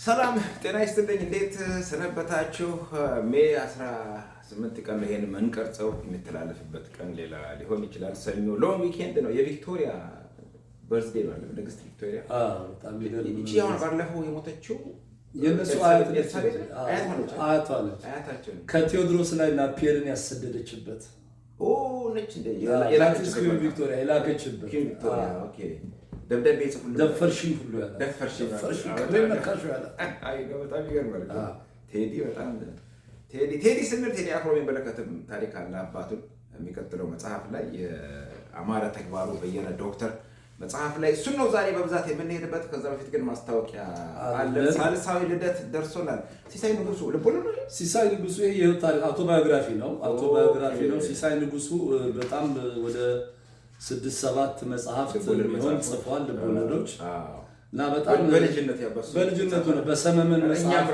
ሰላም ጤና ይስጥልኝ። እንዴት ሰነበታችሁ? ሜይ 18 ቀን ይሄን መንቀርጸው የሚተላለፍበት ቀን ሌላ ሊሆን ይችላል። ሰኞ ሎንግ ዊኬንድ ነው። የቪክቶሪያ በርዝዴ ነው። ንግስት ቪክቶሪያ እቺ አሁን ባለፈው የሞተችው የነሱ አያታቸው ከቴዎድሮስ ላይ ናፒየርን ያሰደደችበት ነች እንደ ቪክቶሪያ የላከችበት ኦኬ ደብዳቤ ጽፉልኝ ደፈርሽኝ ሁሉ ያለ ደፈርሽኝ ያለ አይ ነው። በጣም ይገርማል። ቴዲ በጣም ቴዲ ስንል ቴዲ አፍሮ የሚመለከትም ታሪክ አለ። አባቱን የሚቀጥለው መጽሐፍ ላይ የአማረ ተግባሩ በየነ ዶክተር መጽሐፍ ላይ እሱን ነው ዛሬ በብዛት የምንሄድበት። ከዛ በፊት ግን ማስታወቂያ አለ። ሳልሳዊ ልደት ደርሶናል። ሲሳይ ንጉሱ ልቦለድ ነው። ሲሳይ ንጉሱ ይሄ የህይወት ታሪክ አውቶባዮግራፊ ነው። አውቶባዮግራፊ ነው። ሲሳይ ንጉሱ በጣም ወደ 6-7 መጽሐፍት ቢሆን ጽፏል። ልቦለዶች እና በጣም በልጅነቱ ነው በሰመመን መጽሐፍ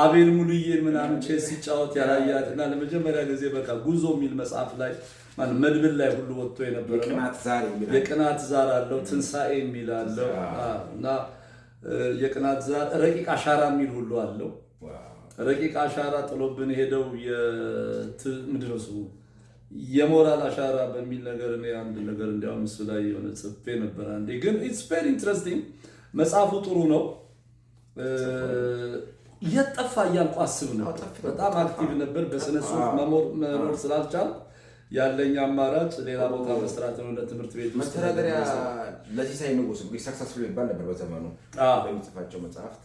አቤል ሙሉዬ ምናምን ቼስ ሲጫወት ያላያት እና ለመጀመሪያ ጊዜ በቃ ጉዞ የሚል መጽሐፍ ላይ ማለት መድብል ላይ ሁሉ ወጥቶ የነበረ የቅናት ዛር አለው። ትንሳኤ የሚል አለው እና የቅናት ዛር ረቂቅ አሻራ የሚል ሁሉ አለው። ረቂቅ አሻራ ጥሎብን ሄደው ምንድን ነው ስሙ የሞራል አሻራ በሚል ነገር እኔ አንድ ነገር እንዲያውም እሱ ላይ የሆነ ጽፌ ነበር አንዴ። ግን ኢትስ ቬሪ ኢንትረስቲንግ መጽሐፉ ጥሩ ነው። የጠፋ እያልኩ አስብ ነበር። በጣም አክቲቭ ነበር። በስነ ጽሁፍ መኖር ስላልቻል ያለኝ አማራጭ ሌላ ቦታ መስራት ነው። ለትምህርት ቤት መተዳደሪያ ለሲሳይ ንጉሱ ሰክሰስፉል ይባል ነበር በዘመኑ በሚጽፋቸው መጽሐፍት።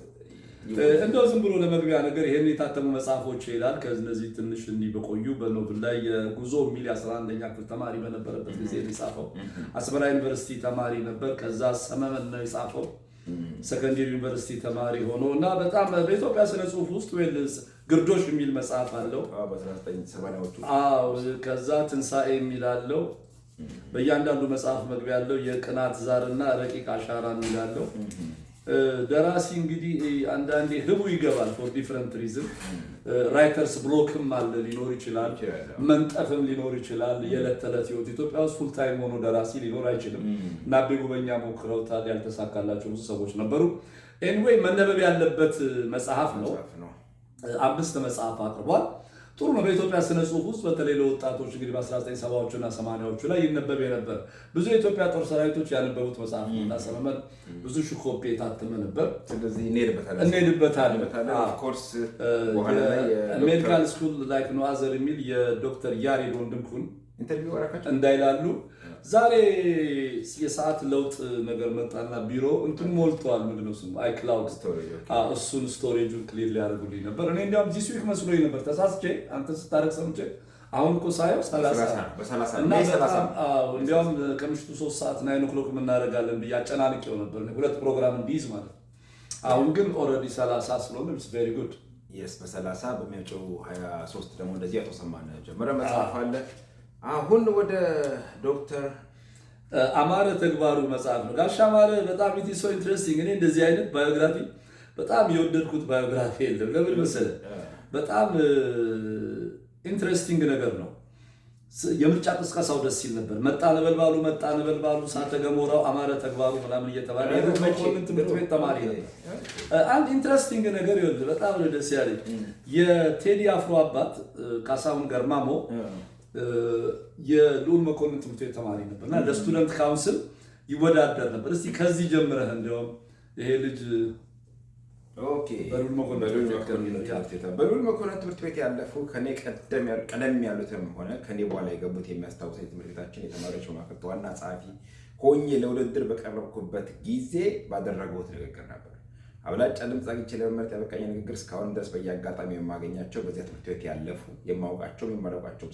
እንደው ዝም ብሎ ለመግቢያ ነገር ይሄን የታተሙ መጽሐፎች ይላል። ከነዚህ ትንሽ እንዲህ በቆዩ በኖብል ላይ የጉዞ የሚል 11ኛ ክፍል ተማሪ በነበረበት ጊዜ የጻፈው አስመራ ዩኒቨርሲቲ ተማሪ ነበር። ከዛ ሰመመን ነው የጻፈው ሰከንደሪ ዩኒቨርሲቲ ተማሪ ሆኖ እና በጣም በኢትዮጵያ ስነ ጽሁፍ ውስጥ ወይስ ግርዶሽ የሚል መጽሐፍ አለው በ1970ዎቹ። ከዛ ትንሳኤ የሚል አለው። በእያንዳንዱ መጽሐፍ መግቢያ ያለው የቅናት ዛርና ረቂቅ አሻራ የሚል አለው። ደራሲ እንግዲህ አንዳንዴ ህቡ ይገባል ፎር ዲፈረንት ሪዝን። ራይተርስ ብሎክም አለ ሊኖር ይችላል፣ መንጠፍም ሊኖር ይችላል። የዕለት ተዕለት ህይወት ኢትዮጵያ ውስጥ ፉል ታይም ሆኖ ደራሲ ሊኖር አይችልም እና ጉበኛ ሞክረውታል፣ ያልተሳካላቸው ብዙ ሰዎች ነበሩ። ኤኒዌይ መነበብ ያለበት መጽሐፍ ነው። 5 መጽሐፍ አቅርቧል። ጥሩ ነው። በኢትዮጵያ ስነ ጽሁፍ ውስጥ በተለይ ለወጣቶች እንግዲህ በ1970ዎቹ እና 80ዎቹ ላይ ይነበብ የነበር ብዙ የኢትዮጵያ ጦር ሰራዊቶች ያነበቡት መጽሐፍ ነው እና ሰመመን ብዙ ሺህ ኮፒ የታተመ ነበር። ስለዚህ እንሄድበታለን። ሜዲካል ስኩል ላይክ ኖ አዘር የሚል የዶክተር ያሬድ ወንድምኩን ኢንተርቪው አረካቸው እንዳይላሉ ዛሬ የሰዓት ለውጥ ነገር መጣና ቢሮ እንትን ሞልቷል። ምንድነው ስሙ አይክላውድ ስቶሬጅ። እሱን ስቶሬጁን ክሊር ሊያደርጉልኝ ነበር። እኔ እንዲያውም ዚስ ዊክ መስሎኝ ነበር ተሳስቼ አንተ ስታረቅ ሰምቼ አሁን እኮ ሳየው 30 እና እንዲያውም ከምሽቱ 3 ሰዓት 9 o'clock እናደርጋለን ብዬ አጨናንቄው ነበር 2 ፕሮግራም እንዲይዝ ማለት። አሁን ግን ኦልሬዲ 30 ስለሆነ ኢትስ ቬሪ ጉድ። የስ በ30 በሚያጨው 23 ደግሞ እንደዚህ አቶ ሰማን ጀመረ መጽሐፍ አለ። አሁን ወደ ዶክተር አማረ ተግባሩ መጽሐፍ ነው። ጋሽ አማረ በጣም ኢት ኢዝ ሶ ኢንትረስቲንግ። እኔ እንደዚህ አይነት ባዮግራፊ በጣም የወደድኩት ባዮግራፊ የለም። ለምን መሰለህ? በጣም ኢንትረስቲንግ ነገር ነው። የምርጫ ቅስቀሳው ደስ ሲል ነበር። መጣ ነበልባሉ ሳተ ገሞራው አማረ ተግባሩ ምናምን እየተባለ የመኮንን ትምህርት ቤት ተማሪ ነው። አንድ ኢንትረስቲንግ ነገር ይወድ በጣም ደስ ያለኝ የቴዲ አፍሮ አባት ካሳሁን ገርማሞ የልዑል መኮንን ትምህርት ቤት ተማሪ ነበርና ለስቱደንት ካውንስል ይወዳደር ነበር። እስቲ ከዚህ ጀምረህ እንደውም ይሄ ልጅ በልዑል መኮንን ትምህርት ቤት ያለፉ ከኔ ቀደም ያሉትም ሆነ ከኔ በኋላ የገቡት የሚያስታውሰኝ ትምህርት ቤታችን የተማሪዎች ማዕከል ዋና ጸሐፊ ሆኜ ለውድድር በቀረብኩበት ጊዜ ባደረጉት ንግግር ነበር። አብላጫ ድምፅ አግኝቼ ለመመረጥ ያበቃኝ ንግግር እስካሁን ድረስ በየአጋጣሚ የማገኛቸው በዚያ ትምህርት ቤት ያለፉ የማውቃቸው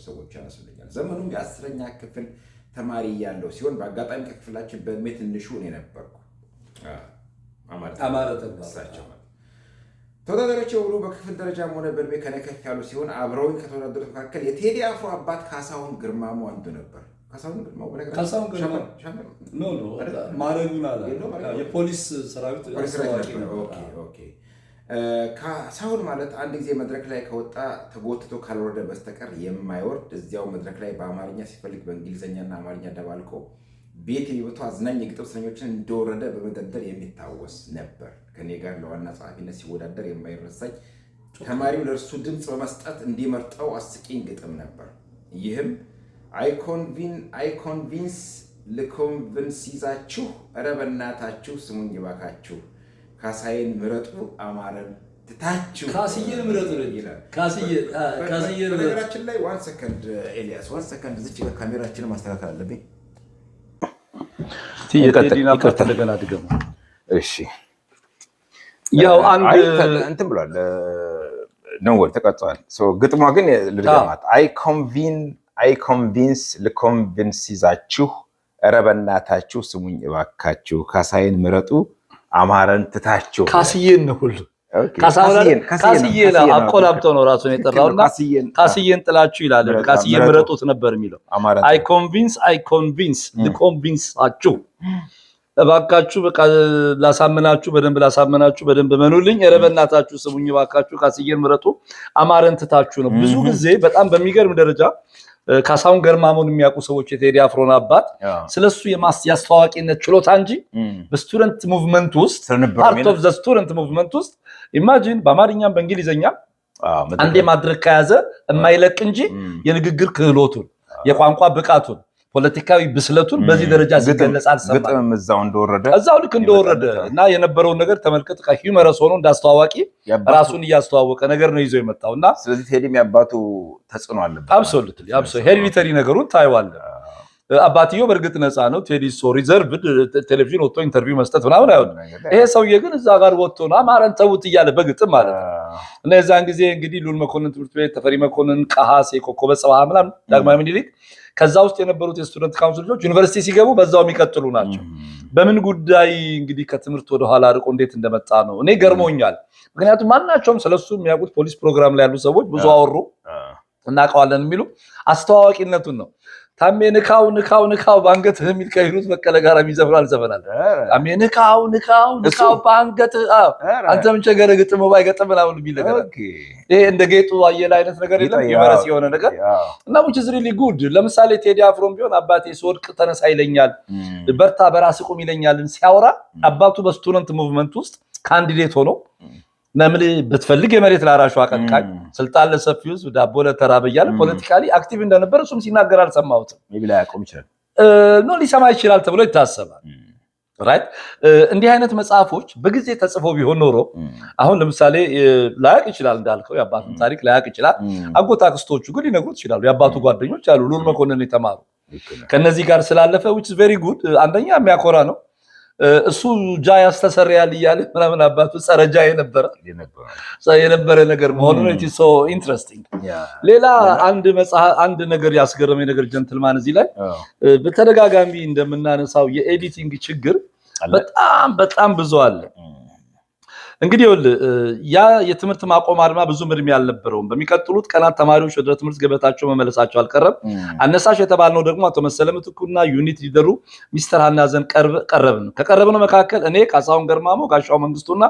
ሰዎች ያነሱልኛል። ዘመኑም የ10ኛ ክፍል ተማሪ ያለው ሲሆን በአጋጣሚ ከክፍላችን በእድሜ ትንሹ እኔ ነበርኩ። አማረ ተግባራቸው ተወዳዳሪዎች ሁሉ በክፍል ደረጃም ሆነ በእድሜ ከኔ ከፍ ያሉ ሲሆን አብረውኝ ከተወዳደሩት መካከል የቴዲ አፍሮ አባት ካሳሁን ግርማሞ አንዱ ነበር። ካሳሁን ግርማሞ ማረጉን አለ የፖሊስ ሰራዊት ካሳሁን ማለት አንድ ጊዜ መድረክ ላይ ከወጣ ተጎትቶ ካልወረደ በስተቀር የማይወርድ እዚያው መድረክ ላይ በአማርኛ ሲፈልግ በእንግሊዝኛና አማርኛ ደባልቆ ቤት የቤቱ አዝናኝ የግጥም እስረኞችን እንደወረደ በመደርደር የሚታወስ ነበር። ከኔ ጋር ለዋና ጸሐፊነት ሲወዳደር የማይረሳኝ ተማሪው ለእርሱ ድምፅ በመስጠት እንዲመርጠው አስቂኝ ግጥም ነበር። ይህም አይኮንቪንስ ልኮንቪንስ ይዛችሁ ኧረ በእናታችሁ ስሙኝ ባካችሁ ካሳዬን ምረጡ አማረን ትታችሁ ካስዬን ምረጡ ይላል። ካስዬን በነገራችን ላይ ዋን ሰከንድ ኤልያስ ዋን ሰከንድ እዚች ካሜራችንን ማስተካከል አለብኝ። እንደገና ድገሙ። እሺ ያው አንድ እንትን ብሏል ነው ተቀጥቷል። ግጥሟ ግን ልድገማት። አይኮንቪንስ ልኮንቪንስ ይዛችሁ ኧረ በእናታችሁ ስሙኝ እባካችሁ ካሳዬን ምረጡ አማረን ትታችሁ። ካስዬን ነው ሁሉ ካስዬን አቆላምጠው ነው ራሱን የጠራውና ካስዬን ጥላችሁ ይላል። ካስዬን ምረጡት ነበር የሚለው። አይኮንቪንስ ልኮንቪንሳችሁ እባካችሁ በቃ ላሳምናችሁ በደንብ መኑልኝ ኧረ በእናታችሁ ስሙኝ እባካችሁ ካስዬን ምረጡ አማረን ትታችሁ ነው። ብዙ ጊዜ በጣም በሚገርም ደረጃ ካሳሁን ገርማሞን የሚያውቁ ሰዎች የቴዲ አፍሮን አባት ስለሱ የማስተዋወቂነት ችሎታ እንጂ በስቱደንት ሙቭመንት ውስጥ ፓርት ኦፍ ዘ ስቱደንት ሙቭመንት ውስጥ ኢማጂን በአማርኛም በእንግሊዘኛም አንዴ ማድረግ ከያዘ የማይለቅ እንጂ የንግግር ክህሎቱን የቋንቋ ብቃቱን ፖለቲካዊ ብስለቱን በዚህ ደረጃ ሲገለጽ አልሰማም። ግጥም እዛው ልክ እንደወረደ እና የነበረውን ነገር ተመልከት። ከሂውመረስ ሆኖ እንዳስተዋዋቂ ራሱን እያስተዋወቀ ነገር ነው ይዞ የመጣውና ስለዚህ ቴዲም ያባቱ ተጽዕኖ አለበት። አብሶሉትሊ ሄሪዲተሪ ነገሩን ታይዋለህ። አባትየው በእርግጥ ነፃ ነው። ቴዲ ሪዘርቭድ ቴሌቪዥን ወጥቶ ኢንተርቪው መስጠት ምናምን አይሆንም። ይሄ ሰውዬ ግን እዛ ጋር ወጥቶ ነው አማረን ተውት እያለ በግጥም ማለት ነው። እና የዛን ጊዜ እንግዲህ ሉል መኮንን ትምህርት ቤት፣ ተፈሪ መኮንን፣ ቀሃሴ፣ ኮከበ ጽባህ ምናምን ዳግማዊ ምኒልክ ከዛ ውስጥ የነበሩት የስቱደንት ካውንስል ልጆች ዩኒቨርሲቲ ሲገቡ በዛው የሚቀጥሉ ናቸው። በምን ጉዳይ እንግዲህ ከትምህርት ወደ ኋላ ርቆ እንዴት እንደመጣ ነው እኔ ገርሞኛል። ምክንያቱም ማናቸውም ስለሱ የሚያውቁት ፖሊስ ፕሮግራም ላይ ያሉ ሰዎች ብዙ አወሩ እናውቀዋለን የሚሉ አስተዋዋቂነቱን ነው። ታሜ ንካው ባንገትህ የሚል ከሂሩት በቀለ ጋር የሚዘፍራል ዘፈናል። ታሜ ንካው ባንገትህ አንተ ምን ቸገረ ግጥም ባይገጥም ምናምን የሚል ነገር ይሄ እንደ ጌጡ አየለ አይነት ነገር የለም ዩኒቨርስ የሆነ ነገር እና which is really good። ለምሳሌ ቴዲ አፍሮም ቢሆን አባቴ ስወድቅ ተነሳ ይለኛል፣ በርታ በራስ ቁም ይለኛልን ሲያወራ አባቱ በስቱደንት ሙቭመንት ውስጥ ካንዲዴት ሆኖ ነምል ብትፈልግ የመሬት ላራሹ አቀንቃኝ ስልጣን ለሰፊው ህዝብ ዳቦ ለተራበ እያለ ፖለቲካሊ አክቲቭ እንደነበረ እሱም ሲናገር አልሰማሁትም። ቢላ ያቆም ይችላል ነው ሊሰማ ይችላል ተብሎ ይታሰባል። ራይት እንዲህ አይነት መጽሐፎች በጊዜ ተጽፈው ቢሆን ኖሮ አሁን ለምሳሌ ላያቅ ይችላል እንዳልከው የአባቱን ታሪክ ላያቅ ይችላል። አጎት አክስቶቹ ግን ሊነግሩት ይችላሉ። የአባቱ ጓደኞች አሉ ሉል መኮንን የተማሩ ከነዚህ ጋር ስላለፈ which is very good። አንደኛ የሚያኮራ ነው። እሱ ጃ ያስተሰርያል እያለ ምናምን አባቱ ጸረ ጃ የነበረ ነገር መሆኑ ነው። ኢትስ ሶ ኢንትረስቲንግ። ሌላ አንድ ነገር ያስገረመኝ ነገር ጀንትልማን እዚህ ላይ በተደጋጋሚ እንደምናነሳው የኤዲቲንግ ችግር በጣም ብዙ አለ። እንግዲህ ያ የትምህርት ማቆም አድማ ብዙ ምድም ያልነበረውም በሚቀጥሉት ቀናት ተማሪዎች ወደ ትምህርት ገበታቸው መመለሳቸው አልቀረም። አነሳሽ የተባልነው ደግሞ አቶ መሰለ ምትኩና ዩኒት ሊደሩ ሚስተር ሀናዘን ቀረብን። ከቀረብነው መካከል እኔ ካሳሁን ገርማሞ፣ ጋሻው መንግስቱና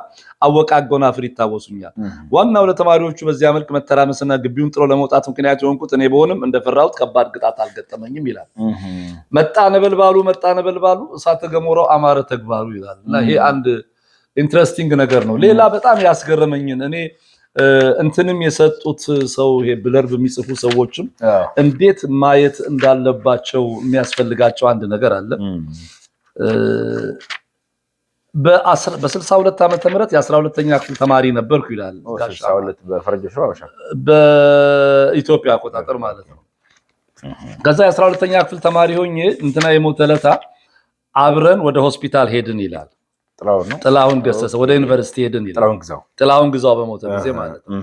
አወቃ አጎናፍር ይታወሱኛል። ዋናው ለተማሪዎቹ በዚያ መልክ መተራመስና ግቢውን ጥሎ ለመውጣት ምክንያት የሆንኩት እኔ በሆንም እንደፈራሁት ከባድ ቅጣት አልገጠመኝም ይላል። መጣ ነበልባሉ እሳተ ገሞራው አማረ ተግባሩ ይላል። እና ይሄ አንድ ኢንትረስቲንግ ነገር ነው። ሌላ በጣም ያስገረመኝን እኔ እንትንም የሰጡት ሰው ይሄ ብለርብ የሚጽፉ ሰዎችም እንዴት ማየት እንዳለባቸው የሚያስፈልጋቸው አንድ ነገር አለ። በ62 ዓመተ ምህረት የ12ኛ ክፍል ተማሪ ነበርኩ ይላል። 62 በፈረንጆች ነው በኢትዮጵያ አቆጣጠር ማለት ነው። ከዛ የ12ኛ ክፍል ተማሪ ሆኜ እንትና የሞተለታ አብረን ወደ ሆስፒታል ሄድን ይላል። ጥላሁን ገሰሰ ወደ ዩኒቨርሲቲ ሄድን ይላል። ጥላሁን ግዛው በሞተ ጊዜ ማለት ነው።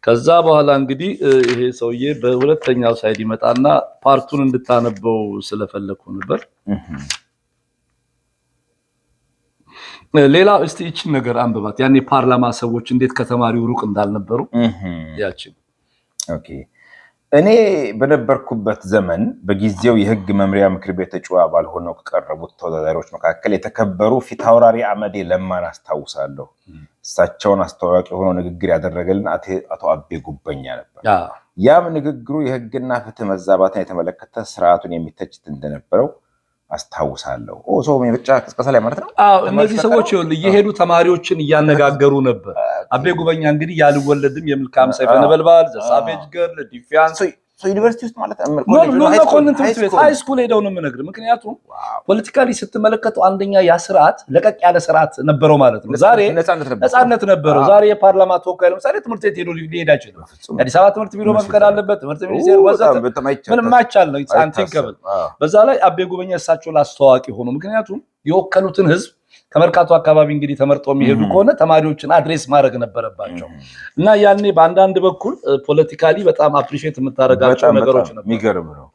ከዛ በኋላ እንግዲህ ይሄ ሰውዬ በሁለተኛው ሳይድ ይመጣና ፓርቱን እንድታነበው ስለፈለኩ ነበር። ሌላ እስቲ እቺን ነገር አንብባት። ያኔ ፓርላማ ሰዎች እንዴት ከተማሪው ሩቅ እንዳልነበሩ ያቺን። ኦኬ እኔ በነበርኩበት ዘመን በጊዜው የህግ መምሪያ ምክር ቤት ተጫ አባል ሆነው ከቀረቡት ተወዳዳሪዎች መካከል የተከበሩ ፊታውራሪ አመዴ ለማን አስታውሳለሁ። እሳቸውን አስተዋዋቂ ሆኖ ንግግር ያደረገልን አቶ አቤ ጉበኛ ነበር። ያም ንግግሩ የህግና ፍትህ መዛባትን የተመለከተ ስርዓቱን የሚተችት እንደነበረው አስታውሳለሁ። ሰው ምርጫ ቅስቀሳ ላይ ማለት ነው። እነዚህ ሰዎች እየሄዱ ተማሪዎችን እያነጋገሩ ነበር። አቤ ጉበኛ እንግዲህ ያልወለድም የምልካም ሰይፈ ነበልባል ዘሳቤጅ ገርል ዲፊያንስ ዩኒቨርሲቲ ውስጥ ማለት መኮንን ትምህርት ቤት ሃይ ስኩል ሄደው ነው የምነግርህ። ምክንያቱም ፖለቲካሊ ስትመለከተው አንደኛ ያ ስርዓት ለቀቅ ያለ ስርዓት ነበረው ማለት ነው። ዛሬ ነፃነት ነበረው። ዛሬ የፓርላማ ተወካይ ለምሳሌ ትምህርት ቤት ሄዶ ሊሄድ አይችልም። አዲስ አበባ ትምህርት ቢሮ መፍቀድ አለበት። ትምህርት ሚኒስቴር ወዘተ ምንም ማይቻል ነው። አንቲንከብል። በዛ ላይ አቤ ጉበኛ እሳቸው አስተዋዋቂ ሆኖ ምክንያቱም የወከሉትን ህዝብ ከመርካቶ አካባቢ እንግዲህ ተመርጦ የሚሄዱ ከሆነ ተማሪዎችን አድሬስ ማድረግ ነበረባቸው እና ያኔ በአንዳንድ በኩል ፖለቲካሊ በጣም አፕሪሺየት የምታደርጋቸው ነገሮች ነበሩ። የሚገርም ነው።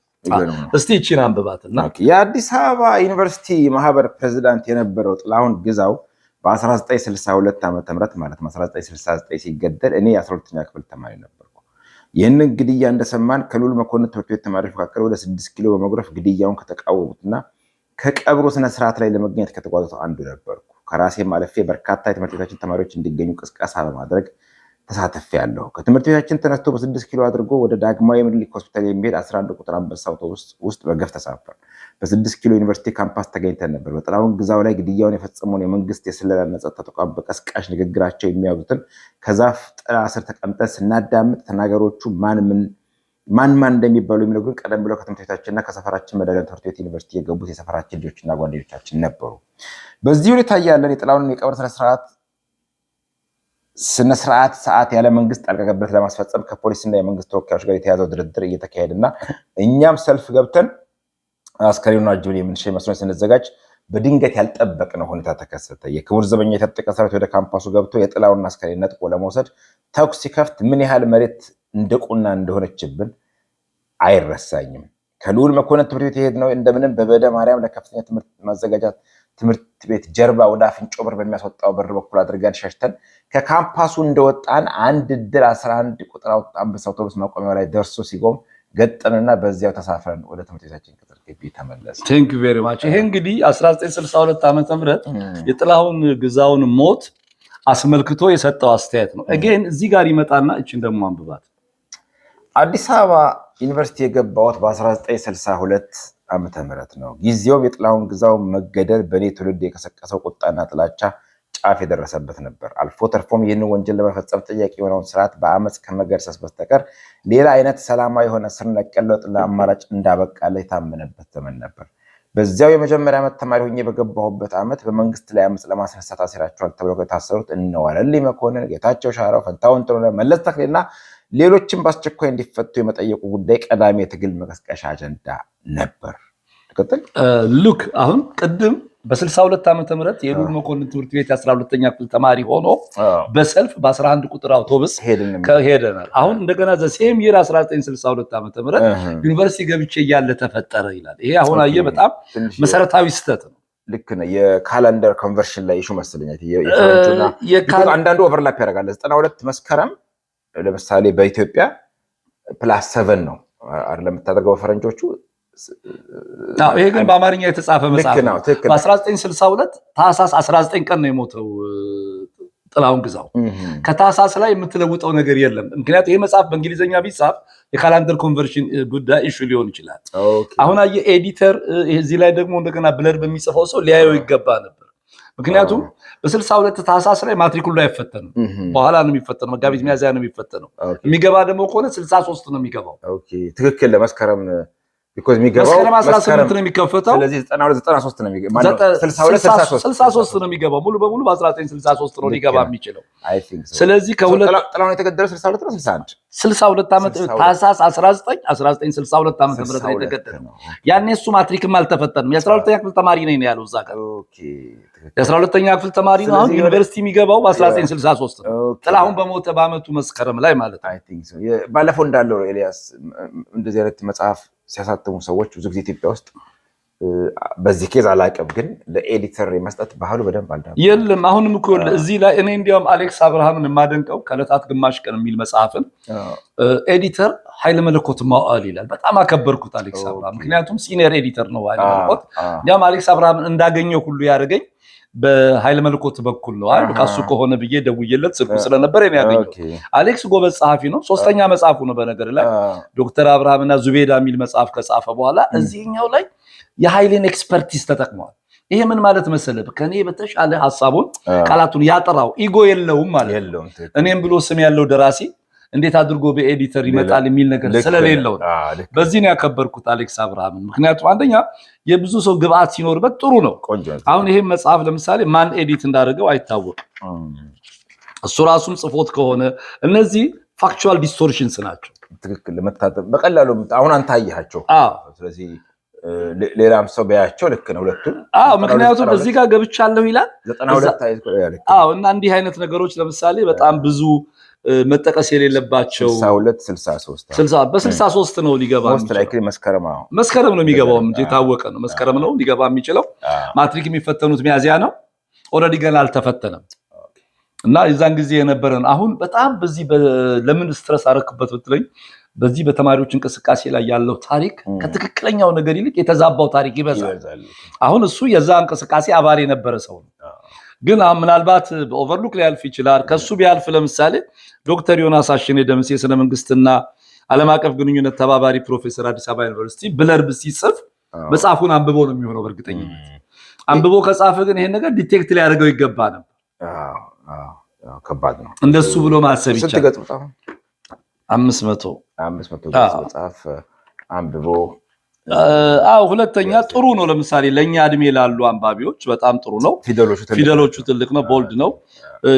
እስቲ እቺን አንብባትና የአዲስ አበባ ዩኒቨርሲቲ ማህበር ፕሬዚዳንት የነበረው ጥላሁን ግዛው በ1962 ዓ.ም ማለት 1969 ሲገደል እኔ የ12ኛ ክፍል ተማሪ ነበርኩ። ይህንን ግድያ እንደሰማን ከልዑል መኮንን ትምህርት ቤት ተማሪዎች መካከል ወደ 6 ኪሎ በመጉረፍ ግድያውን ከተቃወሙትና ከቀብሩ ስነ ስርዓት ላይ ለመገኘት ከተጓዙት አንዱ ነበርኩ። ከራሴም አልፌ በርካታ የትምህርት ቤታችን ተማሪዎች እንዲገኙ ቅስቀሳ በማድረግ ተሳትፌያለሁ። ከትምህርት ቤታችን ተነስቶ በ6 ኪሎ አድርጎ ወደ ዳግማዊ ምኒልክ ሆስፒታል የሚሄድ 11 ቁጥር አንበሳ አውቶቡስ ውስጥ በገፍ ተሳፈር። በ6 ኪሎ ዩኒቨርሲቲ ካምፓስ ተገኝተን ነበር። በጥላሁን ግዛው ላይ ግድያውን የፈጸመውን የመንግስት የስለላና ጸጥታ ተቋም በቀስቃሽ ንግግራቸው የሚያዙትን ከዛፍ ጥላ ስር ተቀምጠን ስናዳምጥ ተናገሮቹ ማን እንደሚባሉ የሚነግሩን ቀደም ብለው ከትምህርት ቤታችንና ከሰፈራችን መደበኛ ትምህርት ቤት ዩኒቨርሲቲ የገቡት የሰፈራችን ልጆችና ጓደኞቻችን ነበሩ። በዚህ ሁኔታ ያለን የጥላሁንን የቀብር ስነስርዓት ሰዓት ያለ መንግስት ጣልቃ ገብነት ለማስፈጸም ከፖሊስና የመንግስት ተወካዮች ጋር የተያዘው ድርድር እየተካሄደና እኛም ሰልፍ ገብተን አስከሬኑን አጅበን የምንሸኝ መስሎን ስንዘጋጅ በድንገት ያልጠበቅነው ሁኔታ ተከሰተ። የክቡር ዘበኛ የታጠቀ ሰራዊት ወደ ካምፓሱ ገብቶ የጥላሁንን አስከሬን ነጥቆ ለመውሰድ ተኩስ ሲከፍት ምን ያህል መሬት እንደቁና እንደሆነችብን አይረሳኝም። ከልዑል መኮንን ትምህርት ቤት የሄድነው እንደምንም በበደ ማርያም ለከፍተኛ ትምህርት ማዘጋጃ ትምህርት ቤት ጀርባ ወደ አፍንጮ በር በሚያስወጣው በር በኩል አድርገን ሸሽተን ከካምፓሱ እንደወጣን አንድ ድል 11 ቁጥር አንበሳ አውቶቡስ ማቆሚያው ላይ ደርሶ ሲቆም ገጠንና በዚያው ተሳፍረን ወደ ትምህርት ቤታችን ቅጥር ግቢ ተመለስን። ቴንክ ዩ ቬሪ ማች። ይሄ እንግዲህ 1962 ዓ.ም የጥላሁን ግዛውን ሞት አስመልክቶ የሰጠው አስተያየት ነው። አገን እዚህ ጋር ይመጣና እቺን ደግሞ አንብባት። አዲስ አበባ ዩኒቨርሲቲ የገባሁት በ1962 ዓመተ ምህረት ነው። ጊዜውም የጥላሁን ግዛው መገደል በእኔ ትውልድ የቀሰቀሰው ቁጣና ጥላቻ ጫፍ የደረሰበት ነበር። አልፎ ተርፎም ይህንን ወንጀል ለመፈጸም ጥያቄ የሆነውን ስርዓት በአመፅ ከመገርሰስ በስተቀር ሌላ አይነት ሰላማዊ የሆነ ስር ነቀል ለውጥ ለአማራጭ እንዳበቃለ የታመነበት ዘመን ነበር። በዚያው የመጀመሪያ ዓመት ተማሪ ሆኜ በገባሁበት ዓመት በመንግስት ላይ አመፅ ለማስነሳት አሲራቸዋል ተብለው የታሰሩት እነ ዋለልኝ መኮንን፣ ጌታቸው ሻራው፣ ፈንታሁን ጥሩነህ፣ መለስ ተክሌና ሌሎችም በአስቸኳይ እንዲፈቱ የመጠየቁ ጉዳይ ቀዳሚ የትግል መቀስቀሻ አጀንዳ ነበር። ሉክ አሁን ቅድም በ62 ዓመተ ምህረት የልዑል መኮንን ትምህርት ቤት የ12ኛ ክፍል ተማሪ ሆኖ በሰልፍ በ11 ቁጥር አውቶቡስ ሄደናል። አሁን እንደገና ዘሴም ይር 1962 ዓመተ ምህረት ዩኒቨርሲቲ ገብቼ እያለ ተፈጠረ ይላል። ይሄ አሁን አየህ በጣም መሰረታዊ ስህተት ነው። ልክ ነው። የካላንደር ኮንቨርሽን ላይ ኢሹ መሰለኝ አንዳንዱ ኦቨርላፕ ያደርጋል። 92 መስከረም ለምሳሌ በኢትዮጵያ +7 ነው አይደለም የምታደርገው በፈረንጆቹ። ይሄ ግን በአማርኛ የተጻፈ መጽሐፍ ነው። በ1962 ታህሳስ 19 ቀን ነው የሞተው ጥላሁን ግዛው። ከታህሳስ ላይ የምትለውጠው ነገር የለም። ምክንያቱም ይሄ መጽሐፍ በእንግሊዝኛ ቢጻፍ የካላንደር ኮንቨርሽን ጉዳይ ኢሹ ሊሆን ይችላል። አሁን አየህ ኤዲተር እዚህ ላይ ደግሞ እንደገና ብለር በሚጽፈው ሰው ሊያየው ይገባ ነበር። ምክንያቱም በ62 ታህሳስ ላይ ማትሪኩል ላይ አይፈተንም፣ በኋላ ነው የሚፈተነው። መጋቢት ሚያዝያ ነው የሚፈተነው። የሚገባ ደግሞ ከሆነ 63 ነው የሚገባው። ትክክል። ለመስከረም መስከረም 18 ነው የሚከፈተው። ስለዚህ 93 ነው የሚገባው። 63 ነው የሚገባው። ሙሉ በሙሉ በ1963 ነው ሊገባ የሚችለው። ስለዚህ ጥላሁን የተገደለው 62 ነው 61 62 ዓመት ታህሳስ 1962 ዓመተ ምህረት ላይ የተገደለው። ያኔ እሱ ማትሪክም አልተፈተንም። የ12ኛ ክፍል ተማሪ ነኝ ያለው እዛ ጋር የ12ኛ ክፍል ተማሪ ነው። አሁን ዩኒቨርሲቲ የሚገባው በ1963 ነው። ጥላሁን በሞተ በአመቱ መስከረም ላይ ማለት ነው። ባለፈው እንዳለው ኤልያስ እንደዚህ አይነት መጽሐፍ ሲያሳትሙ ሰዎች ብዙ ጊዜ ኢትዮጵያ ውስጥ በዚህ ኬዝ አላውቅም፣ ግን ለኤዲተር የመስጠት ባህሉ በደንብ አልዳበረም። የለም አሁንም እኮ እዚህ ላይ እኔ እንዲያውም አሌክስ አብርሃምን የማደንቀው ከዕለታት ግማሽ ቀን የሚል መጽሐፍን ኤዲተር ኃይለ መለኮት ማዋል ይላል። በጣም አከበርኩት አሌክስ አብርሃም፣ ምክንያቱም ሲኒየር ኤዲተር ነው ኃይለ መለኮት። እንዲያውም አሌክስ አብርሃምን እንዳገኘው ሁሉ ያደረገኝ በኃይለ መለኮት በኩል ነው አይደል? ካሱ ከሆነ ብዬ ደውዬለት ስልኩ ስለነበር የሚያገኘው አሌክስ ጎበዝ ጸሐፊ ነው። 3ኛ መጽሐፉ ነው በነገር ላይ ዶክተር አብርሃምና ዙቤዳ የሚል መጽሐፍ ከጻፈ በኋላ እዚህኛው ላይ የኃይሌን ኤክስፐርቲስ ተጠቅመዋል። ይሄ ምን ማለት መሰለህ? ከኔ በተሻለ ሐሳቡን ቃላቱን ያጠራው ኢጎ የለውም ማለት ነው። እኔም ብሎ ስም ያለው ደራሲ እንዴት አድርጎ በኤዲተር ይመጣል የሚል ነገር ስለሌለው ነው። በዚህ ነው ያከበርኩት አሌክስ አብርሃምን። ምክንያቱም አንደኛ የብዙ ሰው ግብአት ሲኖርበት ጥሩ ነው። አሁን ይሄ መጽሐፍ ለምሳሌ ማን ኤዲት እንዳደረገው አይታወቅም። እሱ ራሱም ጽፎት ከሆነ እነዚህ ፋክቹዋል ዲስቶርሽንስ ናቸው። ትክክል ለመታጠብ በቀላሉ አሁን አንተ አየሃቸው። ስለዚህ ሌላም ሰው ቢያያቸው ልክ ነው ሁለቱም። ምክንያቱም እዚህ ጋር ገብቻለሁ ይላል 92 እና እንዲህ አይነት ነገሮች ለምሳሌ በጣም ብዙ መጠቀስ የሌለባቸው 62 በ63 ነው ሊገባ መስከረም ነው የሚገባው እንጂ የታወቀ ነው። መስከረም ነው ሊገባ የሚችለው። ማትሪክ የሚፈተኑት ሚያዝያ ነው። ኦልሬዲ ገና አልተፈተነም እና የዛን ጊዜ የነበረን አሁን በጣም በዚህ ለምን ስትረስ አረክበት ብትለኝ በዚህ በተማሪዎች እንቅስቃሴ ላይ ያለው ታሪክ ከትክክለኛው ነገር ይልቅ የተዛባው ታሪክ ይበዛል። አሁን እሱ የዛ እንቅስቃሴ አባል የነበረ ሰው ነው። ግን ምናልባት በኦቨርሉክ ሊያልፍ ይችላል። ከሱ ቢያልፍ ለምሳሌ ዶክተር ዮናስ አሽኔ ደምሴ የሥነ መንግስትና ዓለም አቀፍ ግንኙነት ተባባሪ ፕሮፌሰር አዲስ አበባ ዩኒቨርሲቲ ብለርብ ሲጽፍ መጽሐፉን አንብቦ ነው የሚሆነው። በእርግጠኝነት አንብቦ ከጻፈ ግን ይሄን ነገር ዲቴክት ሊያደርገው ይገባ ነበር። ከባድ ነው እንደሱ ብሎ ማሰብ ይቻላል። 500 መጽሐፍ አንብቦ ሁለተኛ ጥሩ ነው። ለምሳሌ ለኛ እድሜ ላሉ አንባቢዎች በጣም ጥሩ ነው። ፊደሎቹ ትልቅ ነው፣ ቦልድ ነው።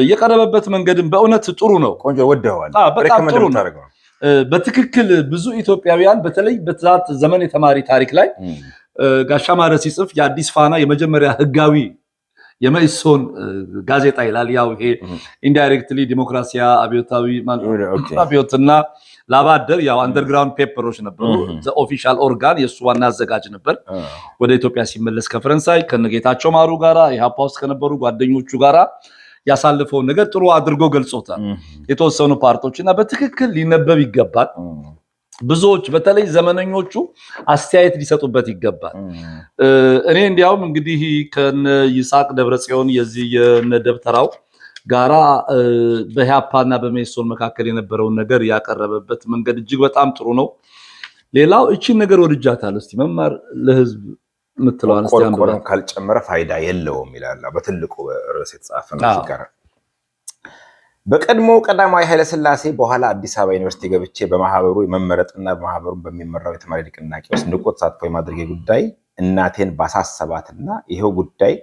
የቀረበበት መንገድም በእውነት ጥሩ ነው። ቆንጆ ወደዋል። በጣም ጥሩ ነው። በትክክል ብዙ ኢትዮጵያውያን በተለይ በዛት ዘመን የተማሪ ታሪክ ላይ ጋሻ ማረ ሲጽፍ የአዲስ ፋና የመጀመሪያ ህጋዊ የመኢሶን ጋዜጣ ይላል። ያው ይሄ ኢንዳይሬክትሊ ዲሞክራሲያ አብዮትና ላባደር ያው አንደርግራውንድ ፔፐሮች ነበሩ። ኦፊሻል ኦርጋን የሱ ዋና አዘጋጅ ነበር። ወደ ኢትዮጵያ ሲመለስ ከፈረንሳይ ከነጌታቸው ማሩ ጋራ ኢሃፓ ውስጥ ከነበሩ ጓደኞቹ ጋራ ያሳለፈውን ነገር ጥሩ አድርጎ ገልጾታል። የተወሰኑ ፓርቶችና በትክክል ሊነበብ ይገባል። ብዙዎች በተለይ ዘመነኞቹ አስተያየት ሊሰጡበት ይገባል። እኔ እንዲያውም እንግዲህ ከነ ይስሐቅ ደብረጽዮን የዚህ የነደብተራው ጋራ በኢሃፓና በመኢሶን መካከል የነበረውን ነገር ያቀረበበት መንገድ እጅግ በጣም ጥሩ ነው። ሌላው እቺን ነገር ወድጃታለሁ። እስቲ መማር ለህዝብ ምትለዋን እስቲ አንብባ ካልጨመረ ፋይዳ የለውም ይላል በትልቁ ርዕስ የተጻፈ ነው። ጋር በቀድሞ ቀዳማዊ ኃይለ ሥላሴ በኋላ አዲስ አበባ ዩኒቨርሲቲ ገብቼ በማህበሩ የመመረጥና በማህበሩ በሚመራው የተማሪ ንቅናቄ ውስጥ ንቁ ተሳትፎ የማድረግ ጉዳይ እናቴን ባሳሰባትና ይሄው ጉዳይ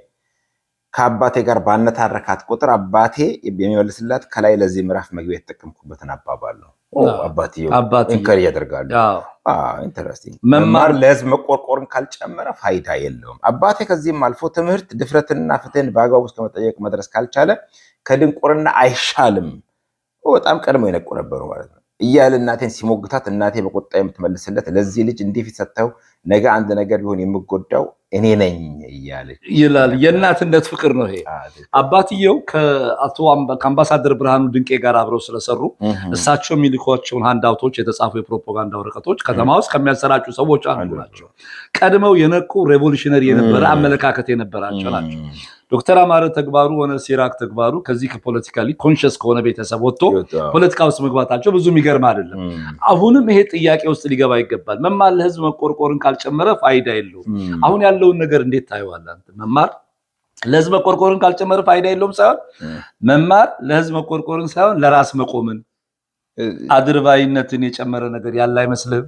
ከአባቴ ጋር ባነታረካት ቁጥር አባቴ የሚመልስላት ከላይ ለዚህ ምዕራፍ መግቢያ የተጠቀምኩበትን አባባል ነው። አባቴው እንከር ያደርጋሉ። ኢንተረስቲንግ። መማር ለህዝብ መቆርቆርን ካልጨመረ ፋይዳ የለውም። አባቴ ከዚህም አልፎ ትምህርት ድፍረትና ፍትህን በአግባቡ እስከ መጠየቅ መድረስ ካልቻለ ከድንቁርና አይሻልም። በጣም ቀድሞ የነቁ ነበሩ ማለት ነው እያለ እናቴን ሲሞግታት እናቴ በቁጣ የምትመልስለት ለዚህ ልጅ እንዲህ ፊት ሰጥተው ነገ አንድ ነገር ቢሆን የምጎዳው እኔ ነኝ እያለች ይላል። የእናትነት ፍቅር ነው ይሄ። አባትየው ከአምባሳደር ብርሃኑ ድንቄ ጋር አብረው ስለሰሩ እሳቸው የሚልኳቸውን ሃንዳውቶች የተጻፉ የፕሮፓጋንዳ ወረቀቶች ከተማ ውስጥ ከሚያሰራጩ ሰዎች አንዱ ናቸው። ቀድመው የነቁ ሬቮሉሽነሪ የነበረ አመለካከት የነበራቸው ናቸው። ዶክተር አማረ ተግባሩ ሆነ ሲራክ ተግባሩ ከዚህ ከፖለቲካሊ ኮንሽስ ከሆነ ቤተሰብ ወጥቶ ፖለቲካ ውስጥ መግባታቸው ብዙ የሚገርም አይደለም። አሁንም ይሄ ጥያቄ ውስጥ ሊገባ ይገባል። መማር ለህዝብ መቆርቆርን ካልጨመረ ፋይዳ የለውም። አሁን ያለውን ነገር እንዴት ታየዋለህ አንተ? መማር ለህዝብ መቆርቆርን ካልጨመረ ፋይዳ የለውም ሳይሆን መማር ለህዝብ መቆርቆርን ሳይሆን ለራስ መቆምን አድርባይነትን የጨመረ ነገር ያለ አይመስልህም?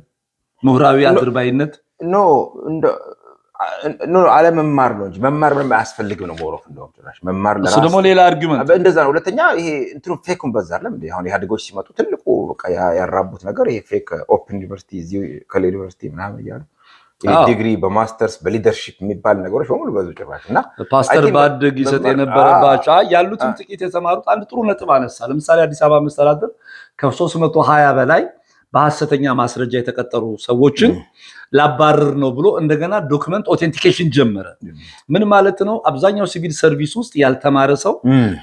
ምሁራዊ አድርባይነት አለመማር ነው እንጂ መማር ምንም አያስፈልግም ነው። ሞሮፍ እንደውም ጭራሽ መማር ለራስ እሱ ደግሞ ሌላ አርጊውመንት እንደዛ ነው። ሁለተኛ ይሄ እንትኑ ፌኩን በዛ አይደለም እንዴ? አሁን ኢህአዴጎች ሲመጡ ትልቁ በቃ ያራቡት ነገር ይሄ ፌክ ኦፕን ዩኒቨርሲቲ እዚህ ከዩኒቨርሲቲ ምናምን እያሉ ዲግሪ በማስተርስ በሊደርሺፕ የሚባል ነገሮች በሙሉ በዙ ጭራሽ እና ፓስተር ባድግ ይሰጥ የነበረባቸው ያሉትም ጥቂት የተማሩት አንድ ጥሩ ነጥብ አነሳ። ለምሳሌ አዲስ አበባ መስተዳድር ከ320 በላይ በሐሰተኛ ማስረጃ የተቀጠሩ ሰዎችን ላባረር ነው ብሎ እንደገና ዶክመንት ኦቴንቲኬሽን ጀመረ። ምን ማለት ነው? አብዛኛው ሲቪል ሰርቪስ ውስጥ ያልተማረ ሰው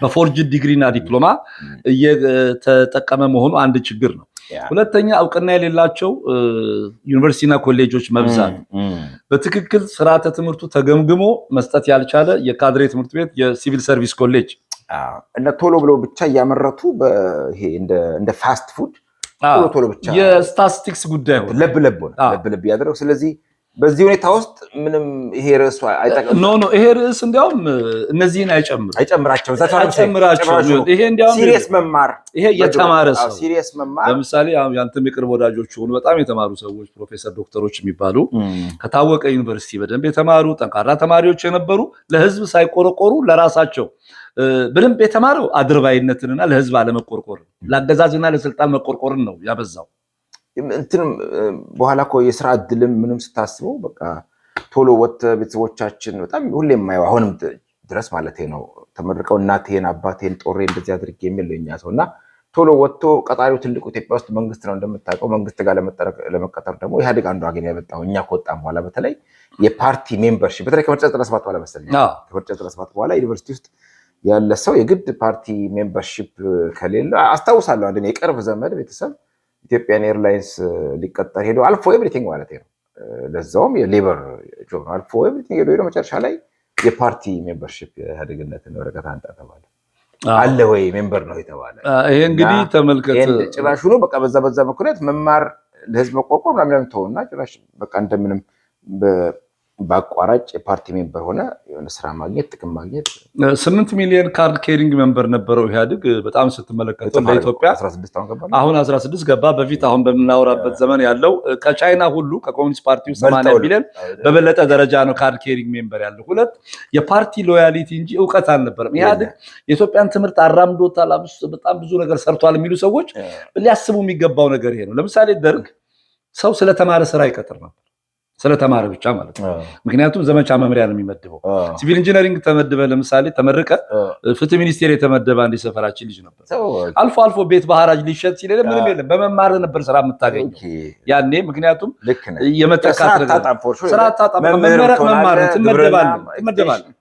በፎርጅድ ዲግሪና ዲፕሎማ እየተጠቀመ መሆኑ አንድ ችግር ነው። ሁለተኛ እውቅና የሌላቸው ዩኒቨርሲቲና ኮሌጆች መብዛት፣ በትክክል ስርዓተ ትምህርቱ ተገምግሞ መስጠት ያልቻለ የካድሬ ትምህርት ቤት የሲቪል ሰርቪስ ኮሌጅ እና ቶሎ ብሎ ብቻ እያመረቱ ይሄ እንደ ፋስት ፉድ ቶሎ ብቻ የስታቲስቲክስ ጉዳይ ለብ ያደረው። ስለዚህ በዚህ ሁኔታ ውስጥ ምንም ይሄ ርዕሱ አይጠቅም። ኖ ይሄ ርዕስ እንዲያውም እነዚህን አይጨምራቸውም። ይሄ እንዲያውም ሲሪየስ መማር ይሄ የተማረ ሰው ሲሪየስ መማር ለምሳሌ ያንተም የቅርብ ወዳጆች ሆኑ በጣም የተማሩ ሰዎች ፕሮፌሰር ዶክተሮች የሚባሉ ከታወቀ ዩኒቨርሲቲ በደንብ የተማሩ ጠንካራ ተማሪዎች የነበሩ ለህዝብ ሳይቆረቆሩ ለራሳቸው በደንብ የተማረው አድርባይነትንና ለህዝብ አለመቆርቆርን ለአገዛዝና ለስልጣን መቆርቆርን ነው ያበዛው። እንትንም በኋላ እኮ የስራ እድልም ምንም ስታስበው በቃ ቶሎ ወጥተህ ቤተሰቦቻችን በጣም ሁሌም የማየው አሁንም ድረስ ማለት ነው ተመርቀው እናቴን አባቴን ጦሬ እንደዚህ አድርጌ የሚል የኛ ሰው እና ቶሎ ወጥቶ ቀጣሪው ትልቁ ኢትዮጵያ ውስጥ መንግስት ነው እንደምታውቀው። መንግስት ጋር ለመቀጠር ደግሞ ኢህአዴግ አንዱ አገኝ ያመጣው እኛ ከወጣን በኋላ በተለይ የፓርቲ ሜምበርሺፕ በተለይ ከምርጫ 97 በኋላ መሰለኝ ከምርጫ 97 በኋላ ዩኒቨርሲቲ ውስጥ ያለ ሰው የግድ ፓርቲ ሜምበርሺፕ ከሌለ አስታውሳለሁ አንድ የቅርብ ዘመድ ቤተሰብ ኢትዮጵያን ኤርላይንስ ሊቀጠር ሄዶ አልፎ ኤቭሪቲንግ ማለት ነው ለዛውም የሌበር ጆብ ነው አልፎ ኤቭሪቲንግ ሄዶ መጨረሻ ላይ የፓርቲ ሜምበርሺፕ የኢህአዴግነትን ወረቀት አንጣ ተባለ። አለ ወይ ሜምበር ነው የተባለ። ይሄ እንግዲህ ተመልከት ጭራሽ ነው በቃ በዛ ምክንያት መማር ለህዝብ መቆቆር ምናምን ተውና ጭራሽ በቃ እንደምንም በአቋራጭ የፓርቲ ሜምበር ሆነ የሆነ ስራ ማግኘት ጥቅም ማግኘት 8 ሚሊዮን ካርድ ኬሪንግ ሜምበር ነበረው ኢህአዴግ። በጣም ስትመለከተው ለኢትዮጵያ አሁን 16 ገባ። በፊት አሁን በምናወራበት ዘመን ያለው ከቻይና ሁሉ ከኮሚኒስት ፓርቲው 80 ሚሊዮን በበለጠ ደረጃ ነው ካርድ ኬሪንግ ሜምበር ያለው። ሁለት የፓርቲ ሎያሊቲ እንጂ እውቀት አልነበረም። ኢህአዴግ የኢትዮጵያን ትምህርት አራምዶታል፣ በጣም ብዙ ነገር ሰርቷል የሚሉ ሰዎች ሊያስቡ የሚገባው ነገር ይሄ ነው። ለምሳሌ ደርግ ሰው ስለተማረ ስራ ይቀጥር ነበር ስለተማረ ብቻ ማለት ነው። ምክንያቱም ዘመቻ መምሪያ ነው የሚመድበው። ሲቪል ኢንጂነሪንግ ተመደበ ለምሳሌ ተመረቀ ፍትህ ሚኒስቴር የተመደበ አንድ ሰፈራችን ልጅ ነበር። አልፎ ቤት በሐራጅ ሊሸጥ ሲል ምንም የለም በመማር ነበር ስራ የምታገኘው ያኔ። ምክንያቱም የመተካት ስራ አጣጣም መማር ትመደባለህ።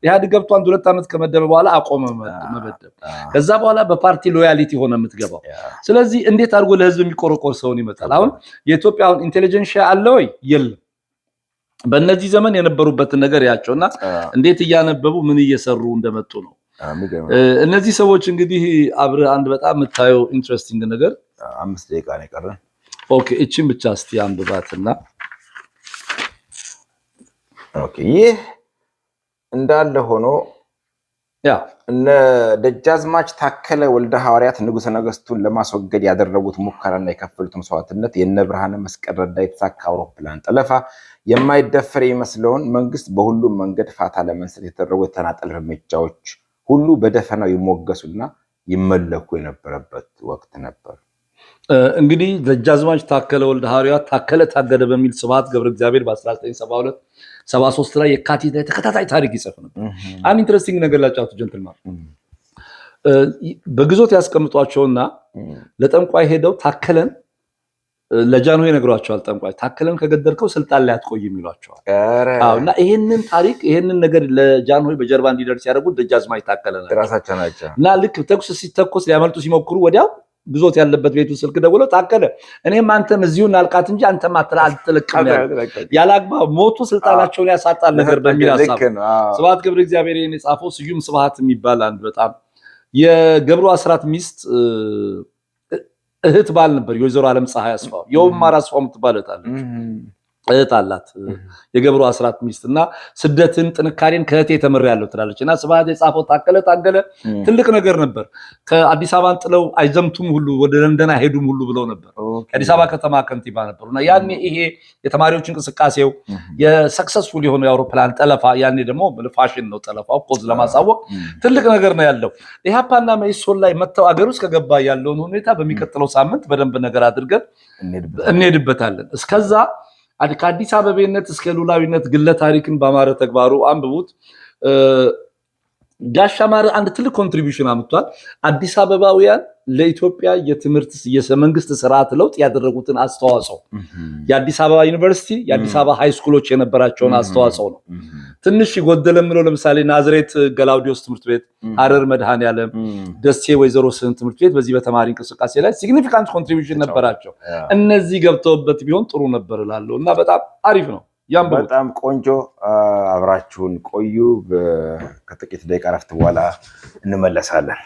ኢህአዴግ ገብቶ 2 ዓመት ከመደበ በኋላ አቆመ መመደብ። ከዛ በኋላ በፓርቲ ሎያሊቲ ሆነ የምትገባው። ስለዚህ እንዴት አድርጎ ለህዝብ የሚቆረቆር ሰውን ይመጣል? አሁን የኢትዮጵያ አሁን ኢንቴሊጀንሺያ አለ ወይ? የለም። በእነዚህ ዘመን የነበሩበትን ነገር ያቸውና እንዴት እያነበቡ ምን እየሰሩ እንደመጡ ነው። እነዚህ ሰዎች እንግዲህ አብረ አንድ በጣም የምታየው ኢንትረስቲንግ ነገር 5 ደቂቃ ነው የቀረን። ኦኬ እቺን ብቻ እስቲ አንብባትና ኦኬ ይህ እንዳለ ሆኖ እነ ደጃዝማች ታከለ ወልደ ሐዋርያት ንጉሠ ነገሥቱን ለማስወገድ ያደረጉት ሙከራና የከፈሉት መስዋዕትነት የነ ብርሃነ መስቀል ረዳ የተሳካ አውሮፕላን ጠለፋ የማይደፈር የሚመስለውን መንግስት በሁሉም መንገድ ፋታ ለመንሰት የተደረጉ የተናጠል እርምጃዎች ሁሉ በደፈናው ይሞገሱና ይመለኩ የነበረበት ወቅት ነበር። እንግዲህ ደጃዝማች ታከለ ወልደ ሐዋርያት ታከለ ታገደ በሚል ስብሐት ገብረ እግዚአብሔር በ1972 73 ላይ የካቲት ላይ ተከታታይ ታሪክ ይጽፍ ነበር። አንድ ኢንትረስቲንግ ነገር ላጫውቱ ጀንትልማን። በግዞት ያስቀምጧቸውና ለጠንቋይ ሄደው ታከለን ለጃንሆይ ነግሯቸዋል። ጠንቋይ ታከለን ከገደልከው ስልጣን ላይ አትቆይም ይሏቸዋል። እና ይሄንን ታሪክ ይሄንን ነገር ለጃንሆይ በጀርባ እንዲደርስ ያደረጉት ደጃዝማች ታከለ ራሳቸው ናቸው። እና ልክ ተኩስ ሲተኮስ ሊያመልጡ ሲሞክሩ ወዲያው ግዞት ያለበት ቤቱ ስልክ ደውለው ታከለ እኔም አንተም እዚሁ እናልቃት እንጂ አንተም አትለቅም ያላግባብ ሞቱ ስልጣናቸውን ያሳጣል ነገር በሚል ሐሳብ ስብሐት ገብረ እግዚአብሔር የጻፈው ስዩም ስብሐት የሚባል አንድ በጣም የገብሩ አስራት ሚስት እህት ባል ነበር። የወይዘሮ ዓለም ፀሐይ አስፋው የውማር አስፋው የምትባል እህት አላት የገብሩ አስራት ሚስትና ስደትን ጥንካሬን ከእህቴ ተምሬያለሁ ትላለች። እና ስብሐት የጻፈው ታከለ ታገለ ትልቅ ነገር ነበር። ከአዲስ አበባን ጥለው አይዘምቱም ሁሉ ወደ ለንደን አይሄዱም ሁሉ ብለው ነበር። የአዲስ አበባ ከተማ ከንቲባ ነበሩና ያኔ ይሄ የተማሪዎች እንቅስቃሴው የሰክሰስፉል የሆነው የአውሮፕላን ጠለፋ ያኔ ደግሞ ፋሽን ነው ጠለፋው ኮዝ ለማሳወቅ ትልቅ ነገር ነው ያለው። ኢህአፓና መኢሶን ላይ መተው አገር ውስጥ ከገባ ያለውን ሁኔታ በሚቀጥለው ሳምንት በደንብ ነገር አድርገን እንሄድበታለን። እስከዛ ከአዲስ አበቤነት እስከ ሉላዊነት ግለ ታሪክን በአማረ ተግባሩ አንብቡት። ጋሽ አማረ አንድ ትልቅ ኮንትሪቢዩሽን አምጥቷል። አዲስ አበባውያን ለኢትዮጵያ የትምህርት የመንግስት ስርዓት ለውጥ ያደረጉትን አስተዋጽኦ የአዲስ አበባ ዩኒቨርሲቲ የአዲስ አበባ ሃይ ስኩሎች የነበራቸውን አስተዋጽኦ ነው። ትንሽ ይጎደለም ብሎ ለምሳሌ ናዝሬት ገላውዲዮስ ትምህርት ቤት፣ ሐረር መድኃኔዓለም፣ ደሴ ወይዘሮ ስህን ትምህርት ቤት በዚህ በተማሪ እንቅስቃሴ ላይ ሲግኒፊካንት ኮንትሪቢዩሽን ነበራቸው። እነዚህ ገብተውበት ቢሆን ጥሩ ነበር እላለሁ እና በጣም አሪፍ ነው። በጣም ቆንጆ አብራችሁን ቆዩ። ከጥቂት ደቂቃ ረፍት በኋላ እንመለሳለን።